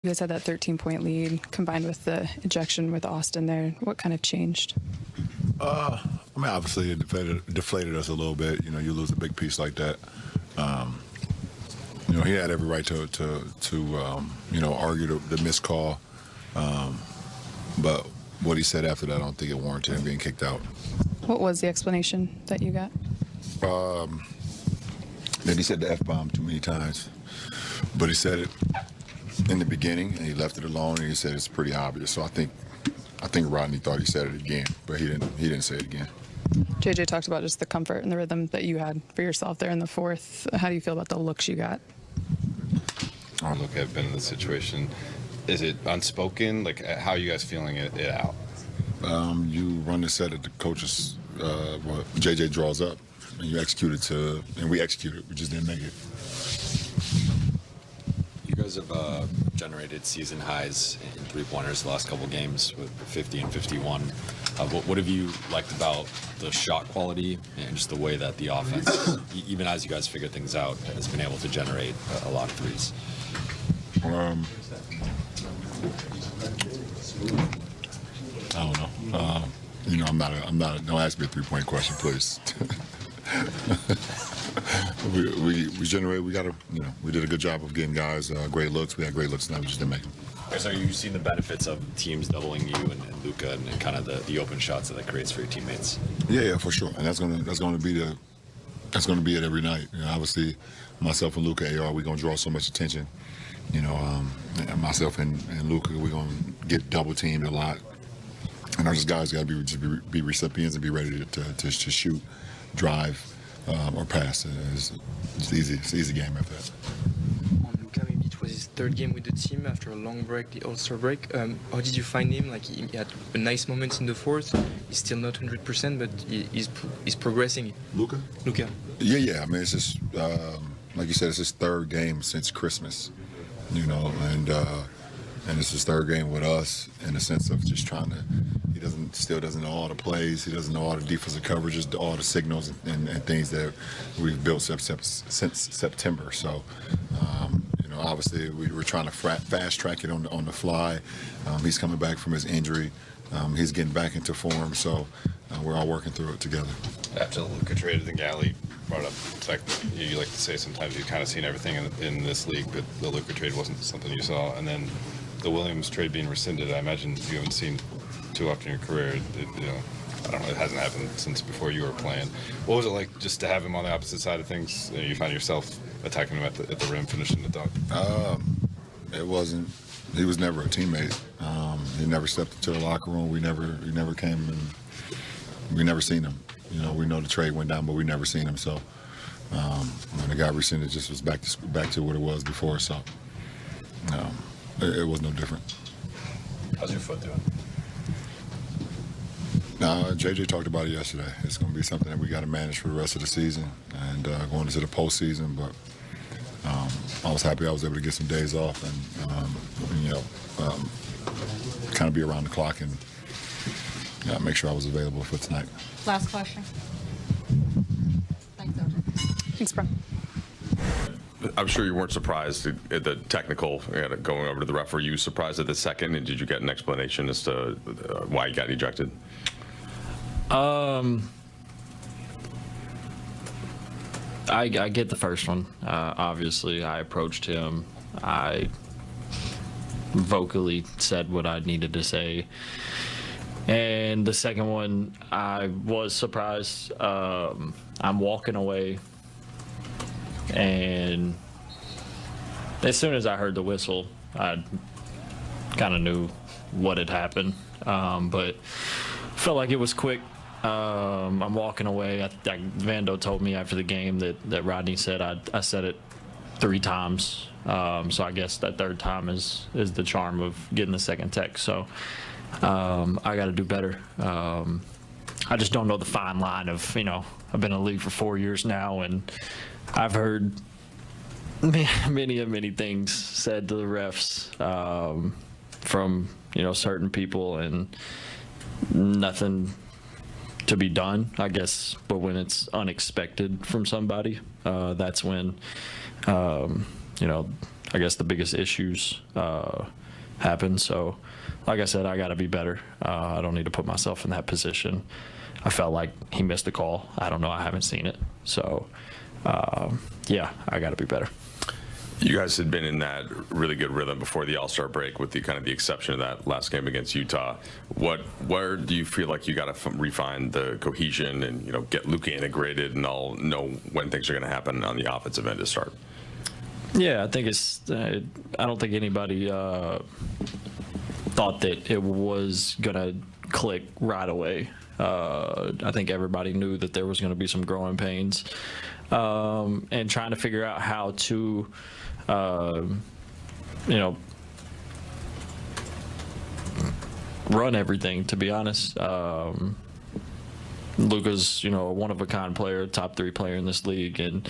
You guys had that 13-point lead combined with the ejection with Austin there. What kind of changed? I mean, obviously it deflated us a little bit. You know, you lose a big piece like that. You know, he had every right to you know, argue the missed call. But what he said after that, I don't think it warranted him being kicked out. What was the explanation that you got? That he said the F-bomb too many times. But he said it in the beginning, and he left it alone, and he said it's pretty obvious. So I think Rodney thought he said it again, but he didn't say it again. JJ talked about just the comfort and the rhythm that you had for yourself there in the fourth. How do you feel about the looks you got? Our look have been in this situation. Is it unspoken? Like, how are you guys feeling it out? You run the set that the coaches, JJ draws up, and you execute it and we executed. We just didn't make it. You guys have generated season highs in three-pointers the last couple games with 50 and 51. What have you liked about the shot quality and just the way that the offense, even as you guys figure things out, has been able to generate a lot of threes? I don't know. You know, I'm not. Don't ask me a three-point question, please. we generated. We got to. You know, we did a good job of getting guys great looks. We had great looks, and we just didn't make them. So are you seeing the benefits of teams doubling you and Luka and kind of the open shots that creates for your teammates? Yeah, for sure. And that's gonna be it every night. You know, obviously, myself and Luka, AR, we're gonna draw so much attention. You know, and myself and Luka, we're gonna get double teamed a lot. And our guys got to be recipients and be ready to shoot, drive, or pass. It's easy. It's an easy game after that. On Luka, maybe it was his third game with the team after a long break, the All-Star break. How did you find him? Like, he had a nice moment in the fourth. He's still not 100%, but he's progressing. Luka? Luka. Yeah. I mean, it's just like you said, it's his third game since Christmas. You know, and it's his third game with us in the sense of just trying to. He still doesn't know all the plays. He doesn't know all the defensive coverages, all the signals and things that we've built since September. So, you know, obviously we're trying to fast track it on the fly. He's coming back from his injury. He's getting back into form. So we're all working through it together. After the Luka trade, I think Ali brought up the fact that you like to say sometimes you've kind of seen everything in this league, but the Luka trade wasn't something you saw. And then the Williams trade being rescinded, I imagine you haven't seen too often in your career. You know, I don't know, it hasn't happened since before you were playing. What was it like just to have him on the opposite side of things? You find yourself attacking him at the rim, finishing the dunk? It wasn't. He was never a teammate. He never stepped into the locker room. He never came, and we never seen him. You know, we know the trade went down, but we never seen him. So when the guy rescinded, it just was back to what it was before. So it was no different. How's your foot doing? JJ talked about it yesterday. It's going to be something that we got to manage for the rest of the season and going into the postseason. But I was happy I was able to get some days off and you know, kind of be around the clock and make sure I was available for tonight. Last question. Thanks, Sergeant. Thanks, bro. I'm sure you weren't surprised at the technical going over to the ref. Were you surprised at the second, and did you get an explanation as to why you got ejected? I get the first one. Obviously, I approached him. I vocally said what I needed to say. And the second one, I was surprised. I'm walking away, and as soon as I heard the whistle, I kind of knew what had happened, but felt like it was quick. I'm walking away. Vando told me after the game that Rodney said I said it 3 times, so I guess that third time is the charm of getting the second text. So I got to do better. I just don't know the fine line of, you know, I've been in the league for 4 years now, and I've heard many things said to the refs from, you know, certain people, and nothing to be done, I guess. But when it's unexpected from somebody, that's when, you know, I guess, the biggest issues happen. So, like I said, I got to be better. I don't need to put myself in that position. I felt like he missed the call. I don't know. I haven't seen it. So, yeah, I got to be better. You guys had been in that really good rhythm before the All-Star break, with the kind of the exception of that last game against Utah. Where do you feel like you got to refine the cohesion and, you know, get Luka integrated and all know when things are going to happen on the offensive end to start? Yeah, I think it's. I don't think anybody thought that it was gonna click right away. I think everybody knew that there was going to be some growing pains, and trying to figure out how to, you know, run everything, to be honest. Luka's, you know, a one-of-a-kind player, top 3 player in this league, and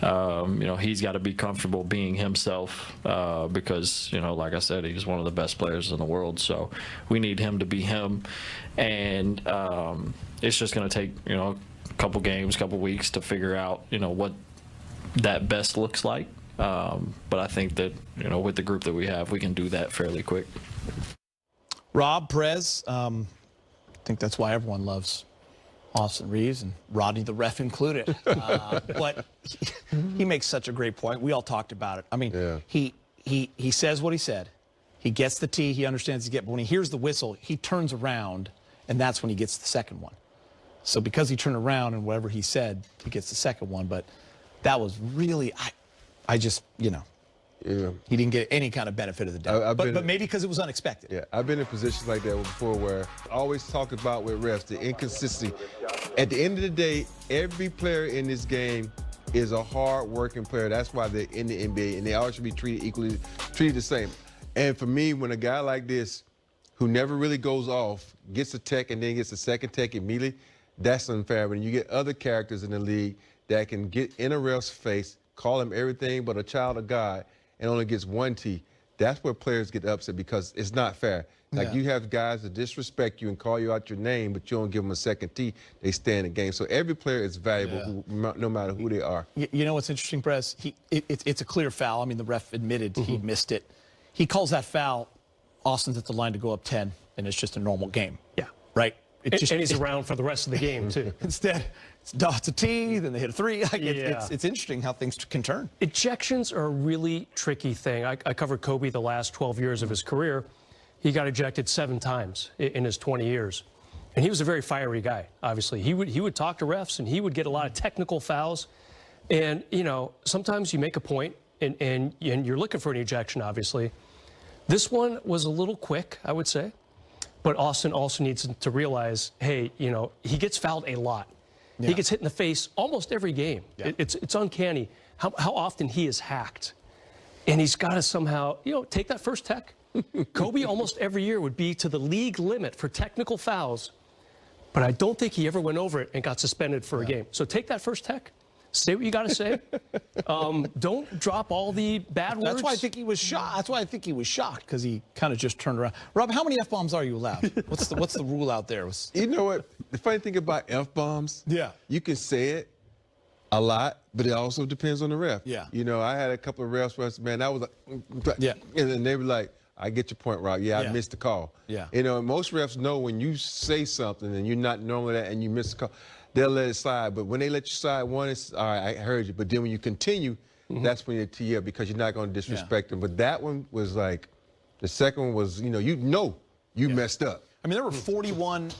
you know, he's got to be comfortable being himself, because, you know, like I said, he's one of the best players in the world. So we need him to be him, and it's just going to take, you know, a couple games, couple weeks to figure out, you know, what that best looks like. But I think that, you know, with the group that we have, we can do that fairly quick. Rob, Perez, I think that's why everyone loves Austin Reeves, and Rodney the ref included. But he makes such a great point. We all talked about it. I mean, yeah. He says what he said. He gets the tee. He understands he gets. But when he hears the whistle, he turns around, and that's when he gets the second one. So because he turned around and whatever he said, he gets the second one. But that was really, I just, you know. Yeah. He didn't get any kind of benefit of the doubt. But maybe because it was unexpected. Yeah, I've been in positions like that before where I always talk about with refs, the inconsistency. At the end of the day, every player in this game is a hard-working player. That's why they're in the NBA, and they all should be treated equally, treated the same. And for me, when a guy like this, who never really goes off, gets a tech and then gets a second tech immediately, that's unfair. When you get other characters in the league that can get in a ref's face, call him everything but a child of God, and only gets one tee, that's where players get upset, because it's not fair. Like, you have guys that disrespect you and call you out your name, but you don't give them a second tee, they stay in the game. So every player is valuable, no matter who they are. You know what's interesting, Perez? It's a clear foul. I mean, the ref admitted he missed it. He calls that foul. Austin's at the line to go up 10, and it's just a normal game. Yeah. Right? And he's around for the rest of the game, too. Instead, it's a tee, then they hit a 3. Like, it's interesting how things can turn. Ejections are a really tricky thing. I covered Kobe the last 12 years of his career. He got ejected 7 times in his 20 years. And he was a very fiery guy, obviously. He would talk to refs, and he would get a lot of technical fouls. And, you know, sometimes you make a point, and you're looking for an ejection, obviously. This one was a little quick, I would say. But Austin also needs to realize, hey, you know, he gets fouled a lot. Yeah. He gets hit in the face almost every game. Yeah. It's uncanny how often he is hacked. And he's got to somehow, you know, take that first tech. Kobe almost every year would be to the league limit for technical fouls, but I don't think he ever went over it and got suspended for a game. So take that first tech. Say what you got to say. Don't drop all the bad words. That's why I think he was shocked. That's why I think he was shocked, because he kind of just turned around. Rob, how many F-bombs are you allowed? What's the rule out there? You know what? The funny thing about F-bombs, you can say it a lot, but it also depends on the ref. Yeah. You know, I had a couple of refs where, man, that was like, and then they were like, I get your point, Rob. Yeah, I missed the call. Yeah. You know, most refs know when you say something and you're not normally that and you miss the call, they'll let it slide. But when they let you slide one, it's all right, I heard you. But then when you continue, that's when you tee up, because you're not going to disrespect them. But that one was like, the second one was, you messed up. I mean, there were 41